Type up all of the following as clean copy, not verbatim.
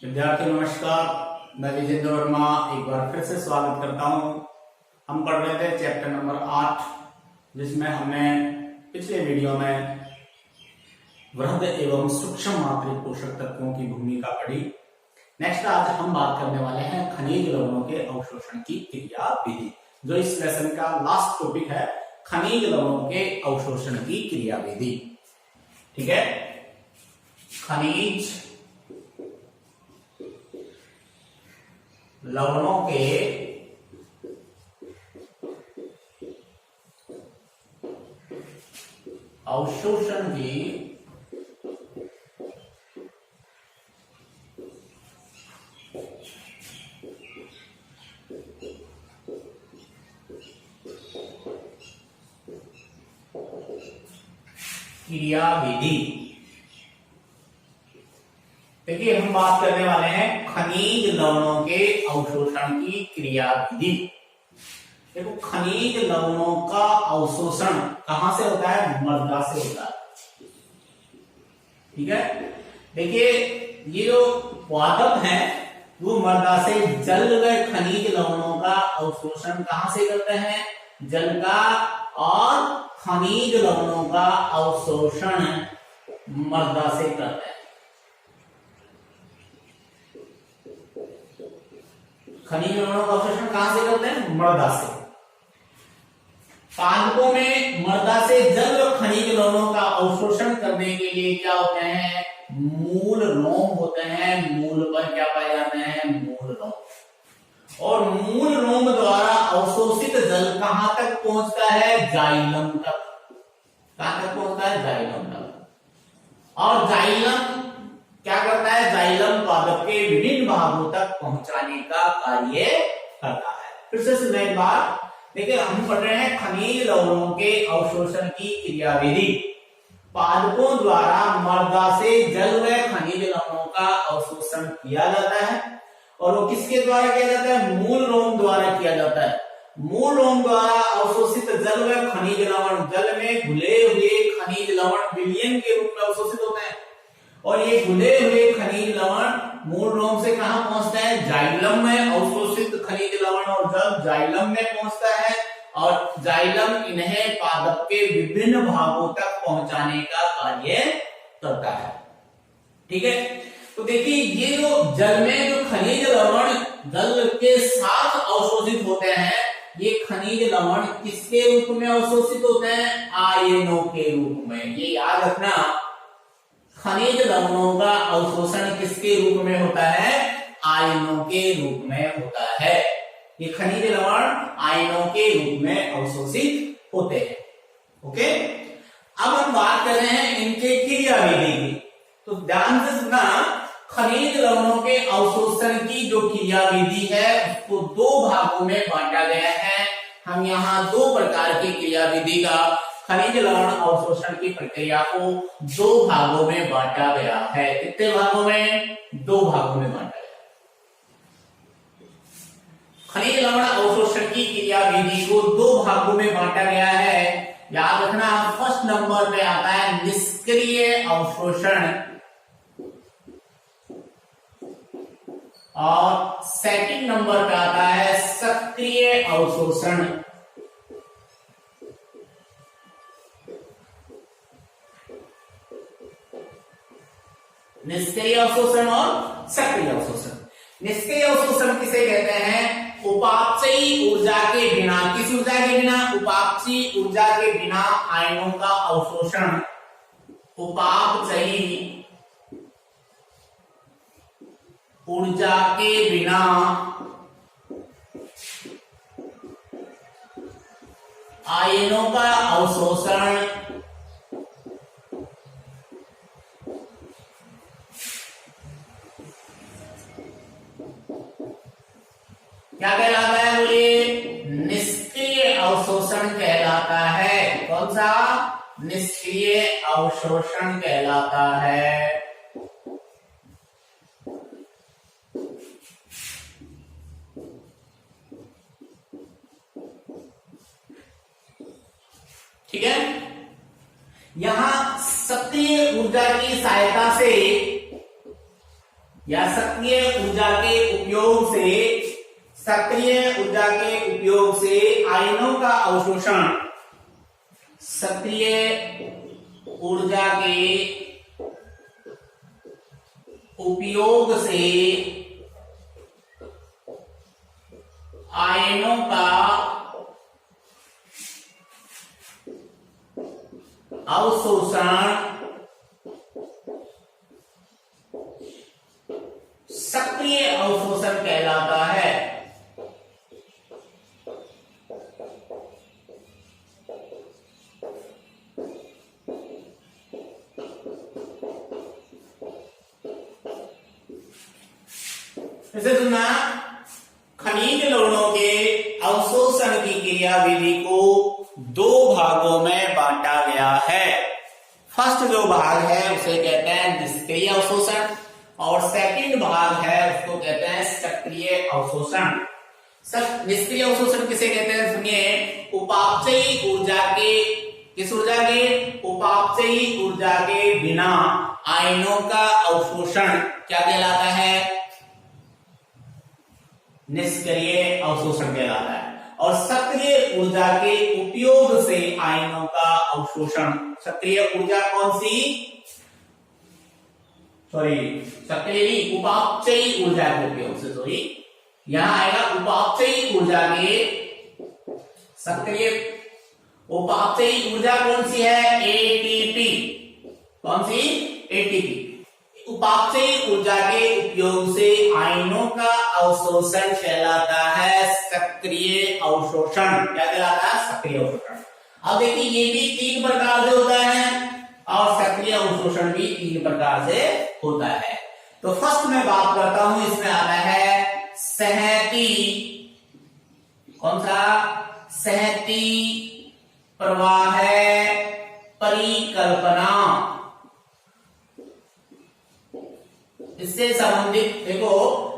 विद्यार्थी नमस्कार, मैं विजेंद्र वर्मा एक बार फिर से स्वागत करता हूं। हम पढ़ रहे थे चैप्टर नंबर 8, जिसमें हमने पिछले वीडियो में वृहद एवं सूक्ष्म मात्रिक पोषक तत्वों की भूमिका पढ़ी। नेक्स्ट आज हम बात करने वाले हैं खनिज लवणों के अवशोषण की क्रिया विधि, जो इस लेसन का लास्ट टॉपिक है, खनिज लवणों के अवशोषण की क्रिया विधि। ठीक है, खनिज लवणों के अवशोषण की क्रिया विधि। देखिए, हम बात करने वाले हैं खनिज लवणों के अवशोषण की क्रिया विधि। देखो, खनिज लवणों का अवशोषण कहां से होता है? मृदा से होता है। ठीक है, देखिए ये जो वातक है वो मृदा से जल व खनिज लवणों का अवशोषण कहां से करते हैं? जल का, और खनिज लवणों का अवशोषण मृदा से करते हैं। खनिज लवणों का अवशोषण कहां से करते हैं? मृदा से। पादपों में मृदा से जल और खनिज लवणों का अवशोषण करने के लिए क्या होते हैं? मूल रोम होते हैं। मूल पर क्या पाए जाते हैं? मूल रोम। और मूल रोम द्वारा अवशोषित जल कहां तक पहुंचता है? जाइलम तक। कहां तक पहुंचता है? जाइलम तक। और जाइलम क्या करता है? जाइलम पादप के विभिन्न भागों तक पहुंचाने का कार्य करता है। फिर से सुनिए एक बार। देखिए, हम पढ़ रहे हैं खनिज लवणों के अवशोषण की क्रिया विधि। पादपों द्वारा मृदा से जल व खनिज लवणों का अवशोषण किया जाता है, और वो किसके द्वारा किया जाता है? मूल रोम द्वारा किया जाता है। मूल रोम द्वारा अवशोषित जल व खनिज लवण जल में घुले हुए खनिज लवण विलयन के रूप में अवशोषित होते हैं, और ये घुले हुए खनिज लवण मूल रोम से कहां पहुंचता है? जाइलम में। अवशोषित खनिज लवण और जल जाइलम में पहुंचता है, और जाइलम इन्हें पादप के विभिन्न भागों तक पहुंचाने का कार्य करता है। ठीक है, तो देखिए ये जो जल में जो खनिज लवण जल के साथ अवशोषित होते हैं, ये खनिज लवण किसके रूप में अवशोषित होते हैं? आयनों के रूप में। ये याद रखना, खनिज लवणों का अवशोषण किसके रूप में होता है? आयनों के रूप में होता है। ये खनिज लवण आयनों के रूप में अवशोषित होते हैं। ओके, अब हम बात कर रहे हैं इनके क्रिया विधि की। तो ध्यान से सुना, खनिज लवणों के अवशोषण की जो क्रिया विधि है उसको दो भागों में बांटा गया है। हम यहाँ दो प्रकार की क्रिया विधि का खनिज लवण अवशोषण की प्रक्रिया को दो भागों में बांटा गया है। कितने भागों में? दो भागों में बांटा गया। खनिज लवण अवशोषण की क्रिया विधि को दो भागों में बांटा गया है। याद रखना, फर्स्ट नंबर पे आता है निष्क्रिय अवशोषण, और सेकंड नंबर पे आता है सक्रिय अवशोषण। निष्क्रिय अवशोषण और सक्रिय अवशोषण। निष्क्रिय अवशोषण किसे कहते हैं? उपापचयी ऊर्जा के बिना, किस ऊर्जा के बिना? उपापचयी ऊर्जा के बिना आयनों का अवशोषण। उपापचयी ऊर्जा के बिना आयनों का अवशोषण क्या कहलाता है? बोलिए, निष्क्रिय अवशोषण कहलाता है। कौन सा? निष्क्रिय अवशोषण कहलाता है। ठीक है, यहां सक्रिय ऊर्जा की सहायता से या सक्रिय ऊर्जा के उपयोग से, सक्रिय ऊर्जा के उपयोग से आयनों का अवशोषण, सक्रिय ऊर्जा के उपयोग से आयनों का अवशोषण सक्रिय अवशोषण कहलाता है। इसे सुनना, खनिज लवणों के अवशोषण की क्रियाविधि को दो भागों में बांटा गया है। फर्स्ट जो भाग है उसे कहते हैं निष्क्रिय अवशोषण और सेकंड भाग है उसको कहते हैं सक्रिय अवशोषण। निष्क्रिय अवशोषण किसे कहते हैं सुनिए, उपापचयी ऊर्जा के, किस ऊर्जा के, उपापचयी ऊर्जा के बिना आयनों का अवशोषण क्या कहलाता है, निष्क्रिय अवशोषण कहलाता है। और सक्रिय ऊर्जा के उपयोग से आयनों का अवशोषण, सक्रिय ऊर्जा कौन सी, सक्रिय उपापचयी ऊर्जा के उपयोग से, यहां आएगा उपापचयी ऊर्जा के, सक्रिय उपापचयी ऊर्जा कौन सी है, एटीपी, कौन सी, एटीपी। उपापचयी ऊर्जा के उपयोग से आयनों का अवशोषण कहलाता है सक्रिय अवशोषण। क्या कहलाता है, सक्रिय अवशोषण। अब देखिए ये भी तीन प्रकार से होता है और सक्रिय अवशोषण भी तीन प्रकार से होता है। तो फर्स्ट में बात करता हूं, इसमें आता है सहती, कौन सा, सहती प्रवाह परिकल्पना। इससे संबंधित देखो,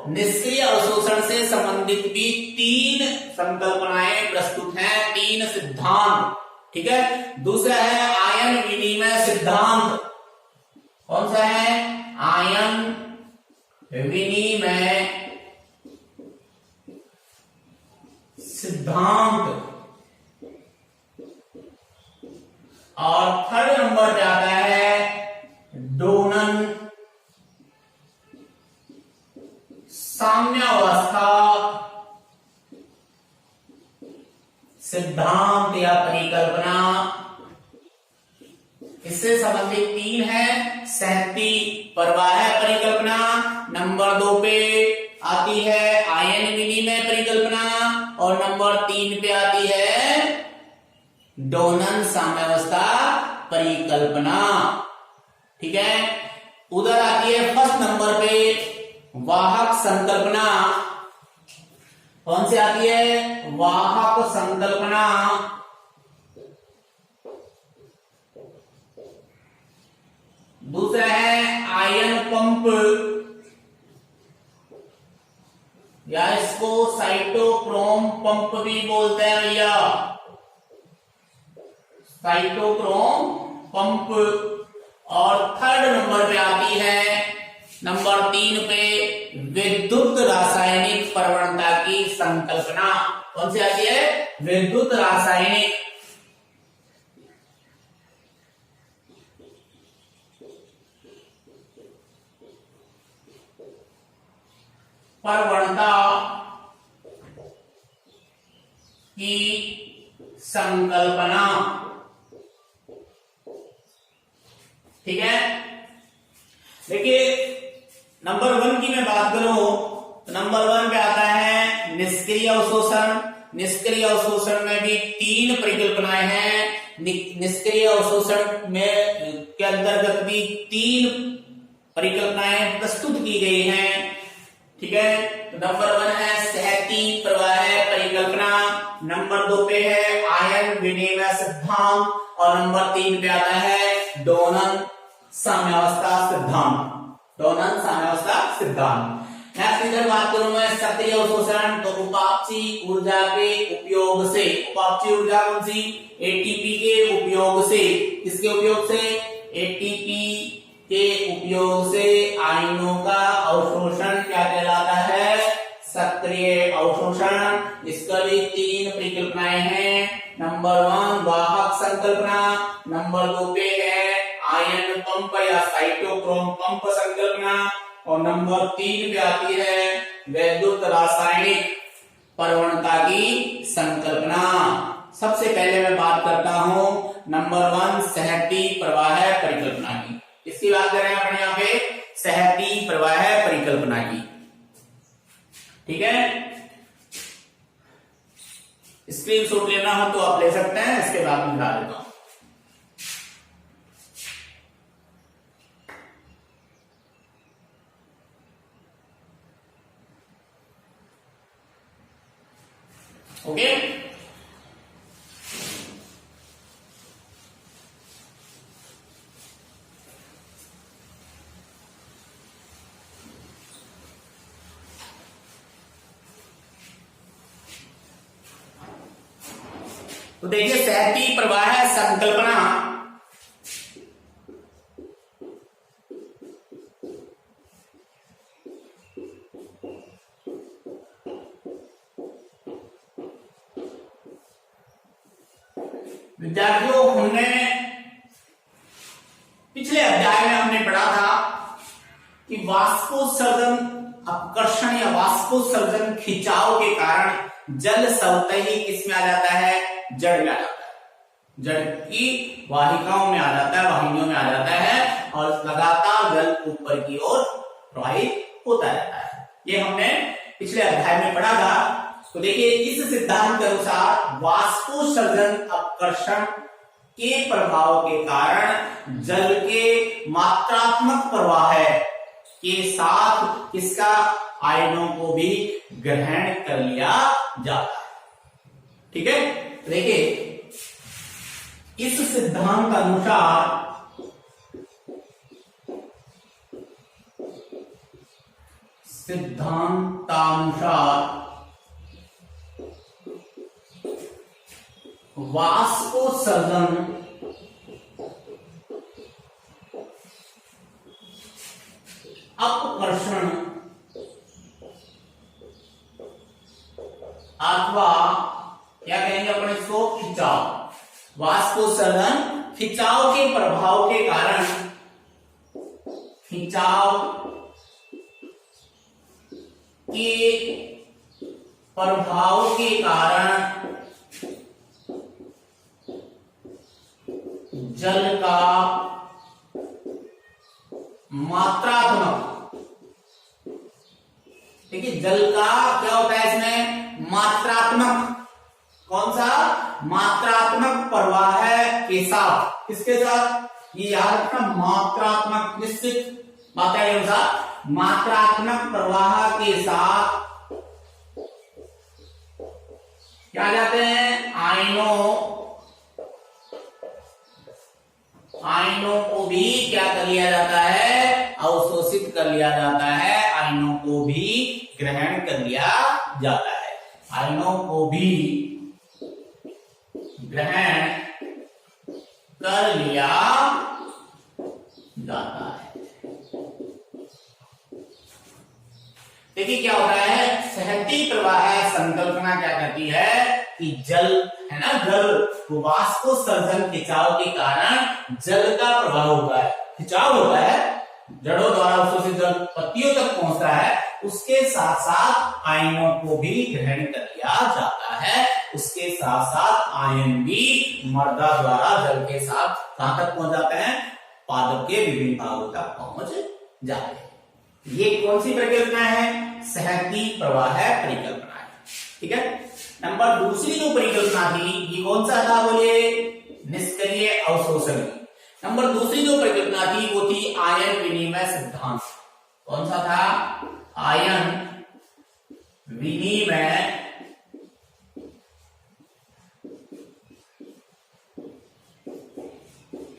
निष्क्रिय अवशोषण से संबंधित भी तीन संकल्पनाएं प्रस्तुत हैं, तीन सिद्धांत, ठीक है। दूसरा है आयन विनिमय सिद्धांत, कौन सा है, आयन विनिमय सिद्धांत। और थर्ड नंबर पे आता है डोनन साम्यावस्था सिद्धांत या परिकल्पना। इससे संबंधित तीन है, सहती प्रवाह परिकल्पना, नंबर 2 पे आती है आयन विनिमय परिकल्पना और नंबर 3 पे आती है डोनन साम्यावस्था परिकल्पना, ठीक है। उधर आती है फर्स्ट नंबर पे वाहक संकल्पना, कौन सी आती है, वाहक संकल्पना। दूसरा है आयन पंप या इसको साइटोक्रोम पंप भी बोलते हैं भैया, साइटोक्रोम पंप। और थर्ड नंबर पे आती है, नंबर 3 पे विद्युत रासायनिक प्रवणता की संकल्पना, कौन सी आती है, विद्युत रासायनिक। प्रवणता की संकल्पना, ठीक है। देखिए नंबर 1 की मैं बात करूं तो नंबर 1 पे आता है निष्क्रिय अवशोषण। निष्क्रिय अवशोषण में भी तीन परिकल्पनाएं हैं। निष्क्रिय अवशोषण में के अंतर्गत भी तीन परिकल्पनाएं प्रस्तुत की गई हैं, ठीक है। तो नंबर 1 है सहती प्रवाह परिकल्पना, नंबर 2 पे है आयन विनिमय सिद्धांत और नंबर 3 पे आता है डोनन साम्यावस्था सिद्धांत, डोनन साम्यावस्था सिद्धांत। नेक्स्ट इधर बात करूं मैं सक्रिय अवशोषण, तो उपापचयी ऊर्जा के उपयोग से, उपापचयी ऊर्जा कौन सी, एटीपी के उपयोग से, किसके उपयोग से, एटीपी के उपयोग से आयनों का अवशोषण नंबर 1 वाहक संकल्पना, नंबर 2 पे है आयन पंप या साइटोक्रोम पंप संकल्पना, और नंबर 3 पे आती है वैद्युत रासायनिक प्रवणता की संकल्पना। सबसे पहले मैं बात करता हूं नंबर 1 सहती प्रवाह परिकल्पना की। इसकी बात करें अपने यहाँ पे सहती प्रवाह परिकल्पना की, ठीक है। स्क्रीनशॉट लेना हो तो आप ले सकते हैं, इसके बाद में दिखा देता हूं। ओके, तो देखिए सहती प्रवाह संकल्पना विद्यार्थियों, हमने पिछले अध्याय में हमने पढ़ा था कि वाष्पोत्सर्जन अपकर्षण या वाष्पोत्सर्जन खिंचाव के कारण जल स्वतः किस में आ जाता है, जड़ में आ जाता है, जड़ की वाहिकाओं में आ जाता है, वाहिनियों में आ जाता है, और लगातार जल ऊपर की ओर प्रवाहित होता रहता है। ये हमने पिछले अध्याय में पढ़ा था। तो देखिए इस सिद्धांत के अनुसार वाष्पोत्सर्जन अपकर्षण के प्रभाव के कारण जल के मात्रात्मक प्रवाह के साथ किसका, आयनों को भी ग्रहण कर लिया जाता है, ठीक है। देखिए इस सिद्धांत अनुसार वाष्पोत्सर्जन अपकर्षण अथवा क्या कहेंगे अपने इसको, खिंचाव, वाष्पोत्सर्जन खिंचाव के प्रभाव के कारण, खिंचाव के प्रभाव के कारण जल का मात्रात्मक, देखिए जल का क्या होता है इसमें, मात्रात्मक, कौन सा, मात्रात्मक प्रवाह के साथ, किसके साथ, ये याद रखना, मात्रात्मक, निश्चित मात्रा के अनुसार मात्रात्मक प्रवाह के साथ क्या जाते हैं, आयनों को भी क्या कर लिया जाता है, अवशोषित कर लिया जाता है, आयनों को भी ग्रहण कर लिया जाता है, आयनों को भी ग्रहण कर लिया जाता है। देखिए क्या होता है, सहती प्रवाह संकल्पना क्या कहती है कि जल है ना, जल वाष्पोत्सर्जन खिंचाव के कारण जल का प्रवाह होता है, खिंचाव होता है, जड़ों द्वारा अवशोषित जल पत्तियों तक पहुंचता है, उसके साथ साथ आयनों को भी ग्रहण कर लिया जाता है, उसके साथ साथ आयन भी मर्दा द्वारा जल के साथ कहां तक पहुंच जाते हैं, पादप के विभिन्न भागों तक पहुंच जाते हैं। ये कौन सी परिकल्पना है, सहती प्रवाह परिकल्पना है, ठीक है। नंबर दूसरी जो परिकल्पना थी ये कौन सा था, बोलिए, निष्क्रिय अवशोषण। नंबर दूसरी जो परिकल्पना थी वो थी आयन विनिमय सिद्धांत। कौन सा था, आयन विनिमय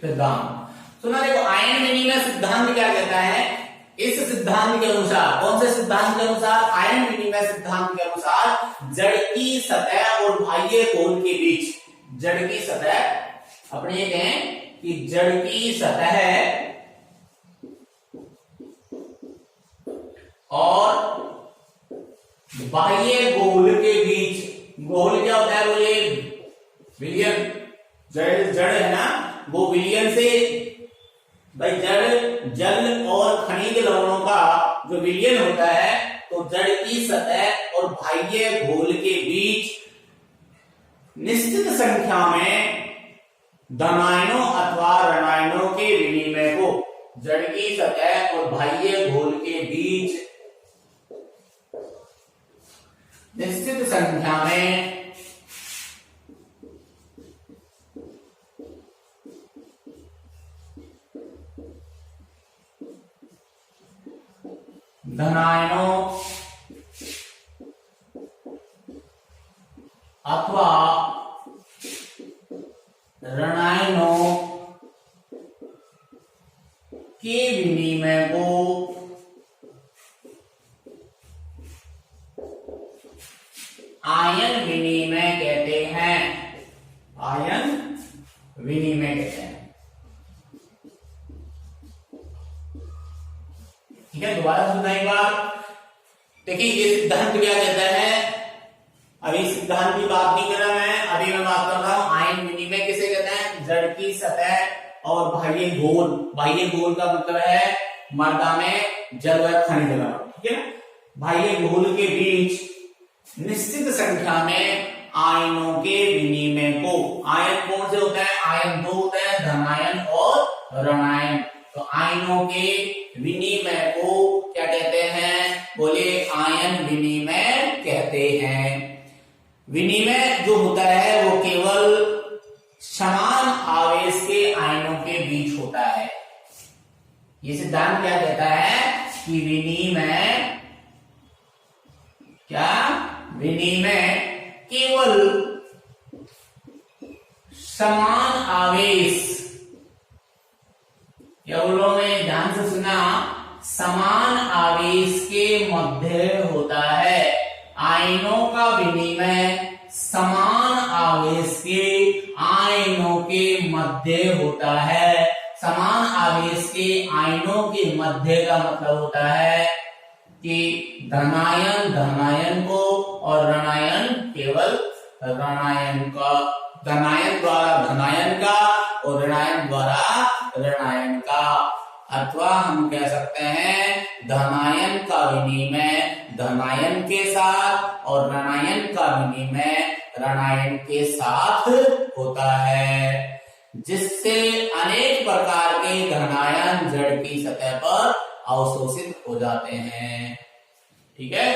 सिद्धांत। सुना, देखो आयन विनिमय सिद्धांत क्या कहता है, इस सिद्धांत के अनुसार, कौन से सिद्धांत के अनुसार, आयन विनिमय सिद्धांत के अनुसार जड़ की सतह और बाह्य गोल के बीच, जड़ की सतह, अपने ये कहें कि जड़ की सतह और बाह्य गोल के बीच, गोल क्या होता है, बोलिए विलयन, जड़ जड़ है ना, वो विलयन से भाई जड़ जल और खनिज लवणों का जो विलयन होता है, तो जड़ की सतह और बाह्य घोल के बीच निश्चित संख्या में धनायनों अथवा ऋणायनों के विनिमय को, जड़ की सतह और बाह्य घोल के बीच निश्चित संख्या में धनायनों अथवा ऋणायनों के विनिमय को आयन विनिमय कहते हैं। आयन विनिमय कहते हैं। ठीक है, दोबारा सुनना एक बार। देखिए ये सिद्धांत क्या कहता है, अभी सिद्धांत की बात नहीं कर रहा मैं, अभी मैं बात कर रहा हूं आयन विनिमय किसे कहते हैं। जड़ की सतह और बाह्य घोल, बाह्य घोल का मतलब है मृदा में जल व खनिज लवण, ठीक है ना। बाह्य घोल के बीच निश्चित संख्या में आयनों के विनिमय को, आयन कौन से होते हैं, आयन दो होते हैं, धनायन और ऋणायन। तो आयनों के विनिमय को क्या कहते हैं, बोले आयन विनिमय कहते हैं। विनिमय जो होता है वो केवल समान आवेश के आयनों के बीच होता है। ये सिद्धांत क्या कहता है कि विनिमय, क्या विनिमय केवल समान आवेश, क्या बोलोगे, ध्यान से सुना, समान आवेश के मध्य होता है। आयनों का विनिमय समान आवेश के आयनों के मध्य होता है। समान आवेश के आयनों के मध्य का मतलब होता है कि धनायन धनायन को और ऋणायन केवल ऋणायन का, धनायन द्वारा धनायन का और ऋणायन द्वारा ऋणायन का, अथवा हम कह सकते हैं धनायन का विनिमय धनायन के साथ और ऋणायन का विनिमय ऋणायन के साथ होता है, जिससे अनेक प्रकार के धनायन जड़ की सतह पर अवशोषित हो जाते हैं। ठीक है,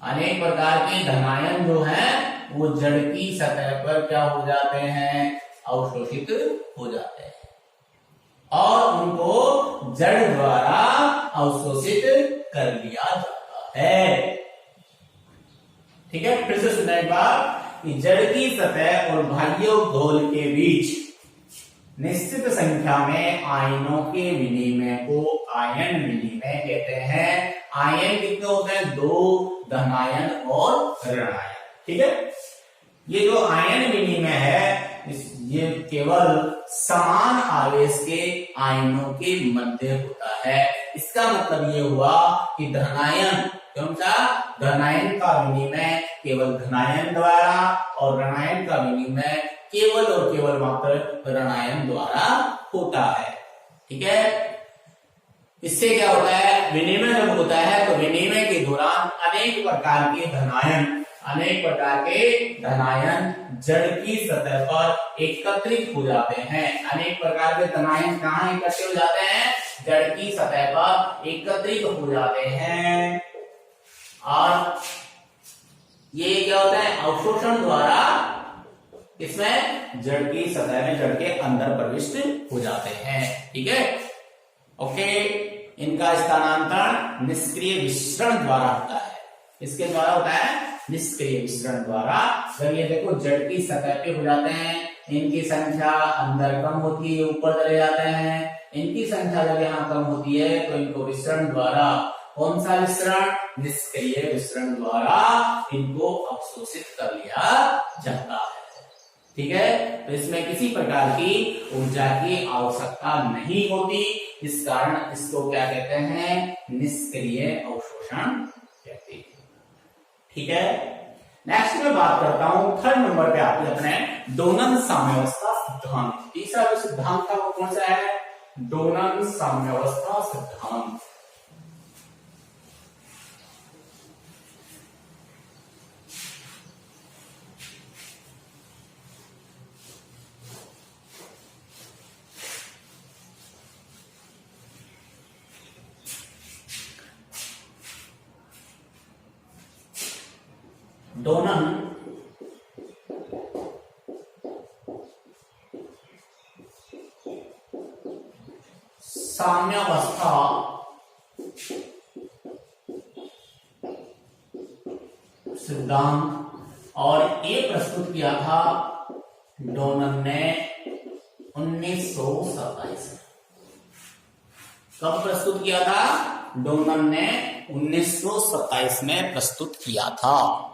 अनेक प्रकार के धनायन जो हैं वो जड़ की सतह पर क्या हो जाते हैं, अवशोषित हो जाते हैं और उनको जड़ द्वारा अवशोषित कर लिया जाता है। ठीक है, फिर से सुना एक बार कि जड़ की सतह और बाह्य घोल के बीच निश्चित संख्या में आयनों के विनिमय को आयन विनिमय कहते हैं। आयन कितने होते हैं, दो, धनायन और ऋणायन। ठीक है, ये जो आयन विनिमय है ये केवल समान आवेश के आयनों के मध्य होता है। इसका मतलब ये हुआ कि धनायन, कौन सा, धनायन का विनिमय केवल धनायन द्वारा और ऋणायन का विनिमय केवल और केवल मात्र ऋणायन द्वारा होता है। ठीक है, इससे क्या होता है, विनिमय जब होता है तो विनिमय के दौरान अनेक प्रकार के धनायन जड़ की सतह पर एकत्रित हो जाते हैं। अनेक प्रकार के धनायन कहाँ इकट्ठे हो जाते हैं, जड़ की सतह पर एकत्रित हो जाते हैं और ये क्या होता है, अवशोषण द्वारा इसमें जड़ की सतह में, जड़ के अंदर प्रविष्ट हो जाते हैं। ठीक है, ओके, इनका स्थानांतरण निष्क्रिय विसरण द्वारा होता है। इसके द्वारा होता है निष्क्रिय विसरण द्वारा। जब ये देखो जड़ की सतह पे हो जाते हैं, इनकी संख्या अंदर कम होती है, ऊपर चले जाते हैं। इनकी संख्या जब यहाँ कम होती है तो इनको विसरण द्वारा, कौन सा विसरण, निष्क्रिय विसरण द्वारा इनको अवशोषित कर लिया जाता है। ठीक है, तो इसमें किसी प्रकार की ऊर्जा की आवश्यकता नहीं होती, इस कारण इसको क्या कहते हैं, निष्क्रिय अवशोषण कहते हैं। ठीक है, नेक्स्ट में बात करता हूं, थर्ड नंबर पे आते हैं अपने डोनन साम्यावस्था सिद्धांत। तीसरा जो सिद्धांत था वो कौन सा है? डोनन साम्यावस्था सिद्धांत। डोनन साम्यावस्था सिद्धांत और ये प्रस्तुत किया था डोनन ने 1927 में। कब प्रस्तुत किया था? डोनन ने 1927 में प्रस्तुत किया था।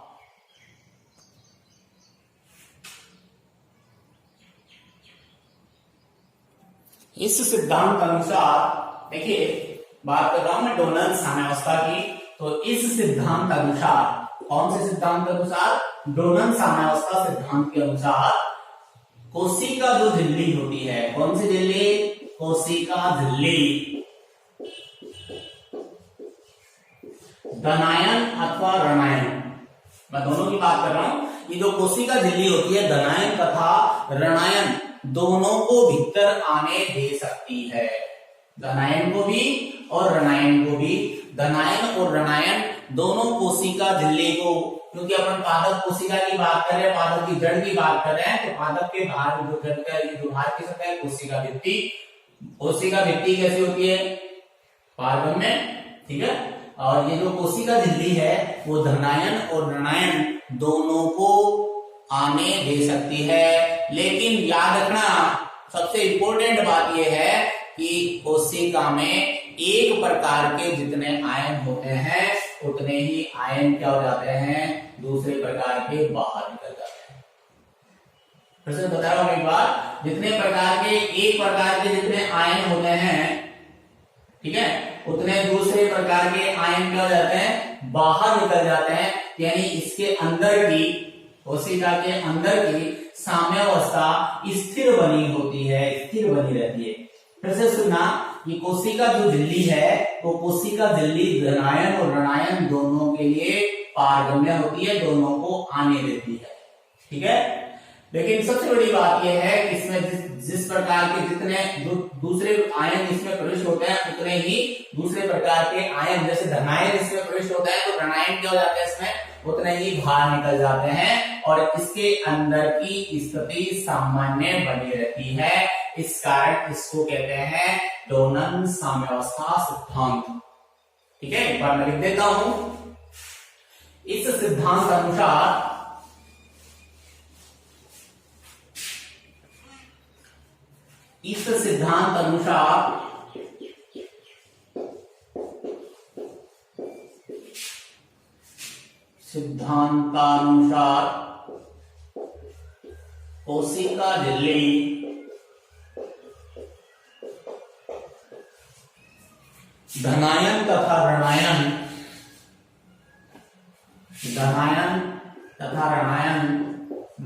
इस सिद्धांत अनुसार, देखिए बात कर रहा हूं मैं डोनन साम्यावस्था की, तो इस सिद्धांत अनुसार, कौन से सिद्धांत के अनुसार? डोनन साम्यावस्था सिद्धांत के अनुसार कोशिका जो झिल्ली होती है, कौन सी झिल्ली? कोशिका झिल्ली धनायन अथवा ऋणायन, मैं दोनों की बात कर रहा हूं। ये जो कोशिका झिल्ली होती है धनायन तथा ऋणायन दोनों को भीतर आने दे सकती है, धनायन को भी और ऋणायन को भी। धनायन और ऋणायन दोनों कोशिका झिल्ली को, क्योंकि अपन पादप कोशिका की बात कर रहे हैं, पादप की जड़ की बात कर रहे हैं, तो पादप के बाहर जो जड़ का जो बाहर की सतह है कोशिका भित्ति। कोशिका भित्ति कैसी होती है? पारगम्य, ठीक है। और ये जो कोशिका झिल्ली है वो धनायन और ऋणायन दोनों को आने दे सकती है। लेकिन याद रखना, सबसे इंपॉर्टेंट बात यह है कि कोशिका में एक प्रकार के जितने आयन होते हैं उतने ही आयन क्या हो जाते हैं? दूसरे प्रकार के बाहर निकल जाते हैं। फिर से बता रहा हूं एक बार, जितने प्रकार के, एक प्रकार के जितने आयन होते हैं, ठीक है, उतने दूसरे प्रकार के आयन क्या हो जाते हैं? बाहर निकल जाते हैं। यानी इसके अंदर की, कोशिका के अंदर की साम्यावस्था स्थिर बनी होती है, स्थिर बनी रहती है। फिर से सुनना, ये कोशिका जो झिल्ली है वो कोशिका झिल्ली धनायन और ऋणायन दोनों के लिए पारगम्य होती है, दोनों को आने देती है, ठीक है। लेकिन सबसे बड़ी बात यह है कि इसमें जिस प्रकार के जितने दूसरे आयन इसमें प्रविष्ट होते हैं उतने ही दूसरे प्रकार के आयन, जैसे धनायन इसमें प्रविष्ट होता है तो ऋणायन क्या हो जाते हैं इसमें, उतने ही बाहर निकल जाते हैं और इसके अंदर की स्थिति सामान्य बनी रहती है। इस कारण इसको कहते हैं डोनन साम्यावस्था सिद्धांत, ठीक है। एक बार मैं लिख देता हूं, इस सिद्धांत अनुसार सिद्धांतानुसार कोशिका झिल्ली धनायन तथा ऋणायन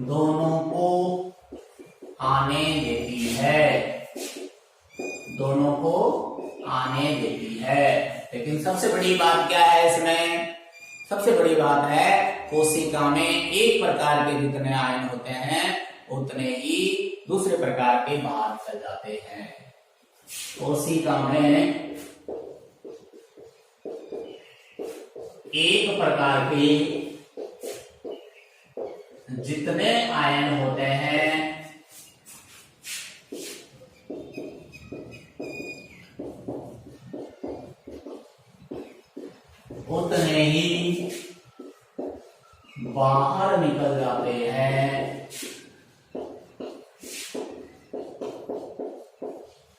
दोनों को आने देती है, दोनों को आने देती है। लेकिन सबसे बड़ी बात क्या है इसमें? सबसे बड़ी बात है कोशिका में एक प्रकार के जितने आयन होते हैं उतने ही दूसरे प्रकार के बाहर निकल जाते हैं। कोशिका में एक प्रकार के जितने आयन होते हैं उतने ही बाहर निकल जाते हैं,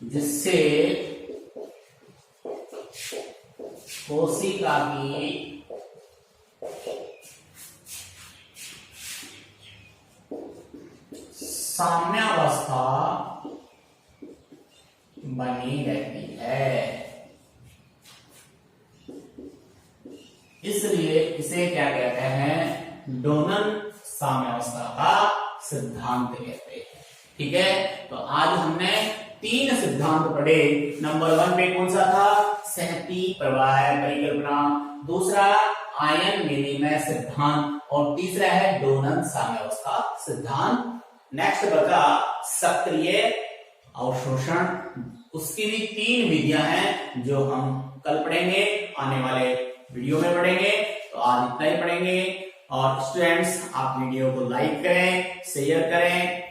जिससे कोशिका की साम्यावस्था बनी रहती है। इसलिए इसे क्या कहते हैं? डोनन साम्यावस्था का सिद्धांत कहते हैं। ठीक है, तो आज हमने 3 सिद्धांत पढ़े। नंबर 1 पे कौन सा था? सहती प्रवाह परिकल्पना, दूसरा आयन विनिमय सिद्धांत और तीसरा है डोनन साम्यावस्था सिद्धांत। नेक्स्ट बचा सक्रिय अवशोषण, उसकी भी 3 विधियां हैं जो हम कल पढ़ेंगे, आने वाले वीडियो में पढ़ेंगे। तो आज इतना ही पढ़ेंगे। और स्टूडेंट्स, आप वीडियो को लाइक करें, शेयर करें।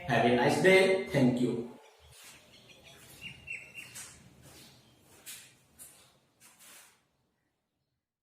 Have a nice day. Thank you.